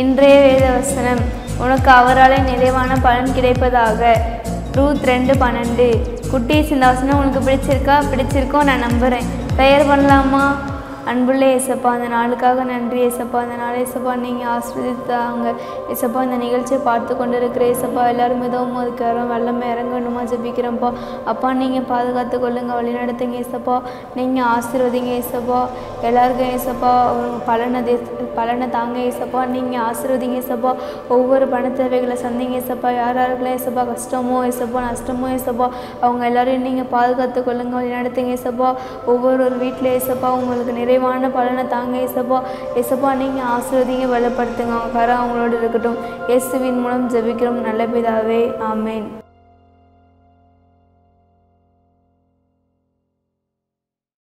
இன்றைய வேத வசனம், உனக்கு அவராலே நிறைவான பலன் கிடைப்பதாக. ரூத் 2:12. குட்டீஸ், இந்த வசனம் உங்களுக்கு பிடிச்சிருக்கோம் நான் நம்புகிறேன். ப்ரேயர் பண்ணலாமா? அன்புள்ள ஏசப்பா, அந்த நாளுக்காக நன்றி ஏசப்பா. அந்த நாள் ஏசப்பா நீங்கள் ஆசீர்வதித்தாங்க ஏசப்பா. இந்த நிகழ்ச்சியை பார்த்து கொண்டு இருக்கிற ஏசப்பா, எல்லோரும் மிதவும் அதுக்கு வெள்ளமே இறங்கணுமா ஜெபிக்கிறோம்ப்பா. அப்பா நீங்கள் பாதுகாத்து கொள்ளுங்க, வழி நடத்துங்க ஏசப்பா. நீங்கள் ஆசீர்வதிங்க ஏசப்பா. எல்லாருக்கும் ஏசப்பா பலனை தாங்க ஏசப்பா. நீங்கள் ஆசீர்வதிங்க ஏசப்பா. ஒவ்வொரு பண தேவைகளை சந்திங்க ஏசப்பா. யாருக்கெல்லாம் ஏசப்பா கஷ்டமோ ஏசப்பா, நஷ்டமோ ஏசப்பா, அவங்க எல்லாரையும் நீங்கள் பாதுகாத்து கொள்ளுங்க, வழி நடத்துங்க ஏசப்பா. ஒவ்வொரு வீட்டில் ஏசப்பா உங்களுக்கு நிறைவான பலனை தாங்க ஏசப்பா. ஏசப்பா நீங்கள் ஆசீர்வதிங்க, பலப்படுத்துங்க. அவங்க கரம் அவங்களோடு இருக்கட்டும். இயேசுவின் மூலம் ஜெபிக்கிறோம் நல்ல பிதாவே, ஆமேன்.